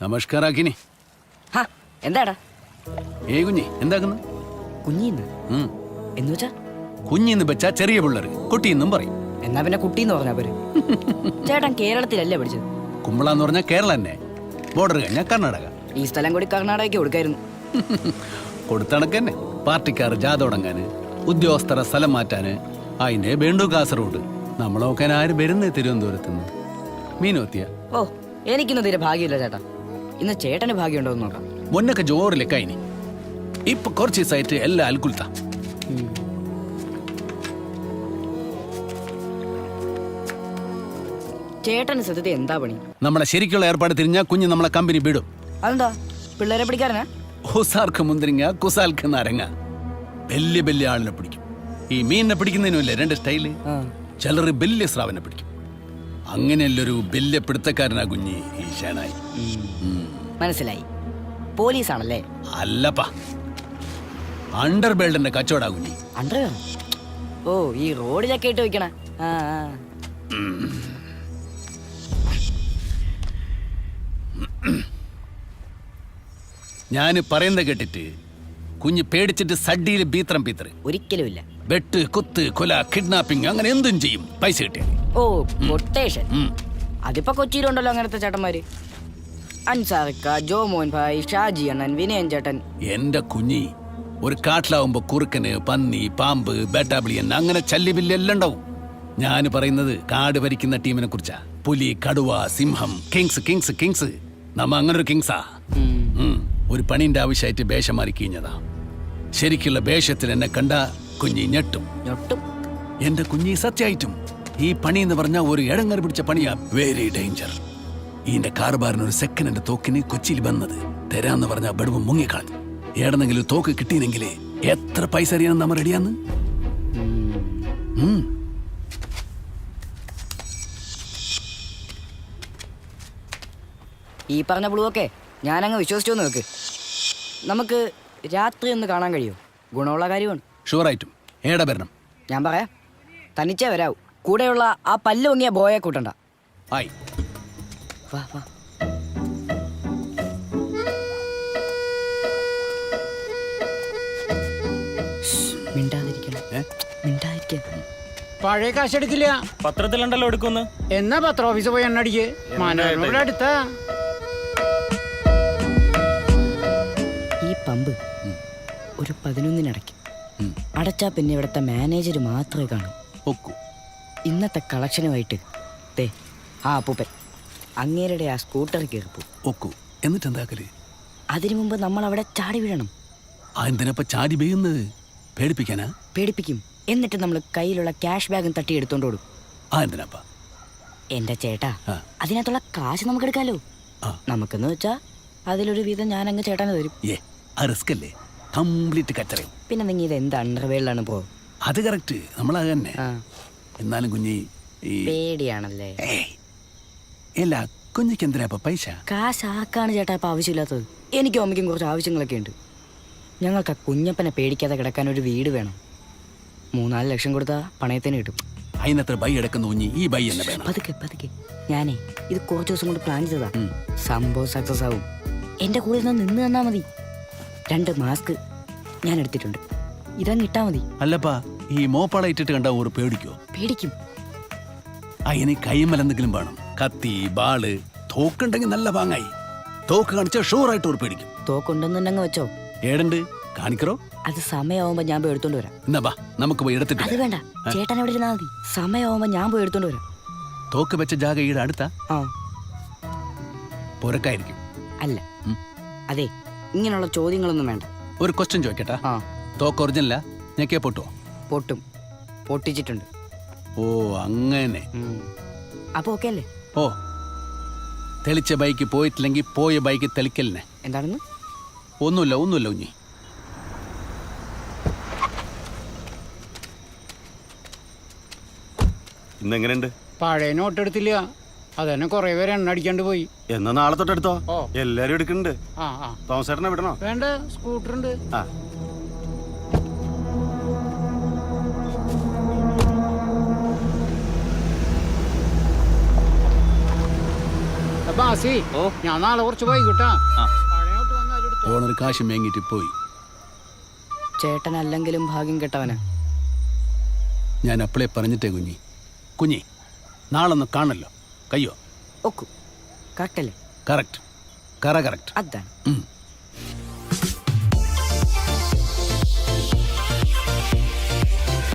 നമസ്കാരാക്കിനി. എന്താടാ കുഞ്ഞി എന്താക്കുന്നു? കുഞ്ഞിന്ന് എന്ന് വെച്ചാ കുഞ്ഞിന്ന് വെച്ചാ ചെറിയ പിള്ളേർ കുട്ടിയെന്നും പറയും. എന്നാ പിന്നെ കുട്ടിന്ന് പറഞ്ഞാ പോരെ. ചേട്ടൻ കേരളത്തിലല്ലേ പഠിച്ചത്? കുമ്പള എന്ന് പറഞ്ഞാൽ കേരള തന്നെ, ബോർഡർ കഴിഞ്ഞാൽ കർണാടക. ഈ സ്ഥലം കൂടി കർണാടകയ്ക്ക് കൊടുക്കായിരുന്നു. കൊടുത്തണക്ക് തന്നെ പാർട്ടിക്കാർ ജാഥ തുടങ്ങാന്, ഉദ്യോഗസ്ഥരെ സ്ഥലം മാറ്റാന്, അതിന്റെ ബേണ്ടു കാസർഗോഡ്. നമ്മൾ നോക്കാൻ ആര് വരുന്നേ തിരുവനന്തപുരത്തുനിന്ന്? മീനോത്തിയ. ഓ, എനിക്കൊന്നും തീരെ ഭാഗ്യമില്ല ചേട്ടാ. ഇന്ന് ചേട്ടന് ഭാഗ്യമുണ്ടോ എന്ന് നോക്കാം. മുന്നൊക്കെ ജോറിലേക്ക് അതിന് ഇപ്പൊ കുറച്ച് ദിവസമായിട്ട് എല്ലാം അൽക്കുൽത്ത. ചേട്ടന് സത്യത്തെ എന്താ പണി? നമ്മളെ ശരിക്കുള്ള ഏർപ്പാട് തിരിഞ്ഞാൽ കുഞ്ഞ് നമ്മളെ കമ്പനി വിടും. അതെന്താ പിള്ളേരെ പിടിക്കാരനാ? ഹുസാർക്ക് മുന്തിരിങ്ങ, കുസാൽക്ക് നാരങ്ങ. വലിയ വലിയ ആളിനെ പിടിക്കും. ഈ മീനിനെ പിടിക്കുന്നതിനുമില്ലേ രണ്ട് സ്റ്റൈല്. ചിലർ വലിയ സ്രാവിനെ പിടിക്കും. അങ്ങനെയല്ലൊരു വലിയ പിടുത്തക്കാരനാ കുഞ്ഞി ഈ ഷാനായി. മനസ്സിലായി. പോലീസാണല്ലേ? അല്ലപ്പാ, അണ്ടർബേൾഡിന്റെ കച്ചവടാ കുഞ്ഞി. അണ്ടർവെയർ? ഓ, ഈ റോഡിലൊക്കെ ഇട്ട് വെക്കണ. ഞാന് പറയുന്നത് കേട്ടിട്ട് കുഞ്ഞ് പേടിച്ചിട്ട് സഡിയിൽ ബീത്രം പീത്തറ്. ഒരിക്കലുമില്ല. വെട്ട്, കുത്ത്, കൊല, കിഡ്നാപ്പിംഗ് അങ്ങനെ എന്തും ചെയ്യും പൈസ കിട്ടിയാൽ. ഓ, കൊട്ടേഷൻ. അതിപ്പോ കൊച്ചിയിലുണ്ടല്ലോ അങ്ങനത്തെ ചേട്ടന്മാര്. അൻസാറിക്ക, ജോമോൻ ഭായ്, ഷാജി അണ്ണൻ, വിനയൻ ചേട്ടൻ. എന്റെ കുഞ്ഞി, ഒരു കാട്ടിലാവുമ്പോ കുറുക്കന്, പന്നി, പാമ്പ്, ബേട്ടാബിളിയൻ അങ്ങനെ ചല്ലിബില്ല് എല്ലാം ഉണ്ടാവും. ഞാൻ പറയുന്നത് കാട് ഭരിക്കുന്ന ടീമിനെ കുറിച്ചാ. പുലി, കടുവ, സിംഹം, കിങ്സ് കിങ്സ് കിങ്സ്. നമ്മ അങ്ങനെ ഒരു കിങ്സാ. ഒരു പണിന്റെ ആവശ്യമായിട്ട് വേഷം മാറി കഴിഞ്ഞതാ. ശരിക്കുള്ള വേഷത്തിൽ എന്നെ കണ്ട കുഞ്ഞി ഞെട്ടും. എന്റെ കുഞ്ഞി സത്യമായിട്ടും ഈ പണി എന്ന് പറഞ്ഞാൽ ഒരു ഇടങ്ങർ പിടിച്ച പണിയാ. Very danger. ഈന്റെ കാർബാറിന് ഒരു സെക്കൻഡ് തോക്കിന് കൊച്ചിയിൽ വന്നത് തരാന്ന് പറഞ്ഞ ബടുവ് മുങ്ങിക്കളഞ്ഞു. ഏടെന്നെങ്കിലും തോക്ക് കിട്ടിയെങ്കിലേ എത്ര പൈസ അറിയാൻ നമ്മ റെഡിയാന്ന്. ഈ പറഞ്ഞ പുളുവൊക്കെ ഞാനങ്ങ് വിശ്വസിച്ചു നോക്ക്. നമുക്ക് രാത്രി ഒന്ന് കാണാൻ കഴിയുമോ? ഗുണമുള്ള കാര്യമാണ്. ഷുവറായിട്ടും. ഏടാ വരണം? ഞാൻ പറയാം, തനിച്ചേ വരാവൂ. കൂടെയുള്ള ആ പല്ല് ഒങ്ങിയ ബോയെ കൂട്ടണ്ട. ആയി. വാ വാ. മിണ്ടാതിരിക്കണം. പഴയ കാശ് എടുക്കില്ല. പത്രത്തിലുണ്ടല്ലോ എടുക്കുന്നു. എന്നാ പത്ര ഓഫീസ് പോയി എണ്ണടിക്ക്. മനോരമയുടെ അടുത്താ ഈ പമ്പ്. ഒരു 11 അടയ്ക്കും. അടച്ചാ പിന്നെ ഇവിടുത്തെ മാനേജർ മാത്രമേ കാണൂ. ഇന്നത്തെ കളക്ഷനുമായിട്ട് ആ അപ്പൂപ്പൻ അങ്ങേരുടെ ആ സ്കൂട്ടറിൽ കയറിപ്പോ. എന്നിട്ട് എന്താക്കല്? അതിനു മുമ്പ് നമ്മൾ അവിടെ ചാടി വീഴണം. എന്തിനപ്പ ചാടി വീഴുന്നത്? പേടിപ്പിക്കാനാ? പേടിപ്പിക്കും. എന്നിട്ട് നമ്മൾ കയ്യിലുള്ള ക്യാഷ് ബാഗും തട്ടി എടുത്തോണ്ടോടും. എന്തിനാപ്പ? എന്റെ ചേട്ടാ, അതിനകത്തുള്ള കാശ് നമുക്ക് എടുക്കാലോ. നമുക്കെന്ന് വെച്ചാ അതിലൊരു വീതം ഞാൻ അങ്ങ് ചേട്ടന് തരും. പിന്നെ നിങ്ങൾ ഇത് എന്ത് അണ്ടർവേളിലാണ് പോ? അത് കറക്റ്റ്, നമ്മളത് തന്നെ. എന്നാലും കുഞ്ഞി പേടിയാണല്ലേ? എല്ലാ കുഞ്ഞിക്ക് എന്തിനാ പൈസ? കാശ് ആർക്കാണ് ചേട്ടാ ഇപ്പൊ ആവശ്യമില്ലാത്തത്? എനിക്കും അമ്മയ്ക്കും കുറച്ച് ആവശ്യങ്ങളൊക്കെ ഉണ്ട്. ഞങ്ങൾക്ക് ആ കുഞ്ഞപ്പനെ പേടിക്കാതെ കിടക്കാൻ ഒരു വീട് വേണം. 3-4 ലക്ഷം കൊടുത്താ പണയത്തിന് കിട്ടും. അതിനത്ര ബൈ എടുക്കുന്ന കുഞ്ഞി ഈ ബൈ തന്നെ വേണം. പതുക്കെ ഞാനേ ഇത് കുറച്ച് ദിവസം കൊണ്ട് പ്ലാൻ ചെയ്താ. സംഭവം സക്സസ് ആവും. എന്റെ കൂടെ നിന്ന് തന്നാ മതി. 2 മാസ്ക് ഞാൻ എടുത്തിട്ടുണ്ട്. ഇതങ്ങ് ഇട്ടാ മതി. അല്ലപ്പാ, ഈ മോപ്പാള ഇട്ടിട്ട് കണ്ട ഒരു പേടിക്കോ? പേടിക്കും. അതിന് കൈമൽ എന്തെങ്കിലും വേണം. കത്തി, ബാള്, തോക്കുണ്ടെങ്കിൽ നല്ല പാങ്ങായി. തോക്ക് കാണിച്ചാൽ ഷുവറായിട്ട് ഒരു പേടിക്കും. തോക്കുണ്ടെന്നുണ്ടെങ്കിൽ വെച്ചോ. ഏടുണ്ട് കാണിക്കറോ? അത് സമയമാവുമ്പോ ഞാൻ പോയി എടുത്തോണ്ട് വരാം. എന്നാ ബാ, നമുക്ക് പോയി എടുത്തിട്ട്. അത് വേണ്ട, ചേട്ടൻ എവിടെ ഇരുന്നാ മതി. സമയമാവുമ്പോ ഞാൻ പോയി എടുത്തോണ്ട് വരാം. തോക്ക് വെച്ച ജാഗ ഈടെ അടുത്താ? പുരക്കായിരിക്കും. അല്ല, അതെ, ഇങ്ങനെയുള്ള ചോദ്യങ്ങളൊന്നും വേണ്ട. ഒരു ക്വസ്റ്റ്യൻ ചോദിക്കട്ടാ? തോക്ക് ഒറിജിനല്ല, ഞെക്കിയാ പൊട്ടുവോ? പൊട്ടും. പൊട്ടിച്ചിട്ടുണ്ട്. ഓ അങ്ങനെ. അപ്പൊ ഓക്കെ അല്ലേ? ഓ, തെളിച്ച ബൈക്ക് പോയിട്ടില്ലെങ്കിൽ പോയ ബൈക്ക് തെളിക്കലിനെ. എന്താണെന്ന്? ഒന്നുമില്ല കുഞ്ഞി. ഇന്നെങ്ങനെയുണ്ട്? പഴയ നോട്ട് എടുത്തില്ല. അതന്നെ കൊറേ പേര് എണ്ണ അടിക്കാണ്ട് പോയി. എന്നാ നാളെ തൊട്ടെടുത്തോ. എല്ലാരും എടുക്കുന്നുണ്ട്. തോമസേട്ടനെ വിടണോ? വേണ്ട, സ്കൂട്ടർ ഉണ്ട്. ബാസി ഞാൻ നാളെ കുറച്ച് വൈകിട്ടാ പഴയോട്ട് വന്നാൽ എടുത്തോ. ഓണർ കാശ് മേങ്ങിട്ട് പോയി. ചേട്ടൻ അല്ലെങ്കിലും ഭാഗ്യം കെട്ടവനാ. ഞാൻ അപ്പളേ പറഞ്ഞിട്ടേ കുഞ്ഞി നാളൊന്ന് കാണല്ലോ. കയ്യോ? ഒക്കു കറക്റ്റല്ലേ? കറക്റ്റ്. കറക്റ്റ്. അതാണ്. ഉം.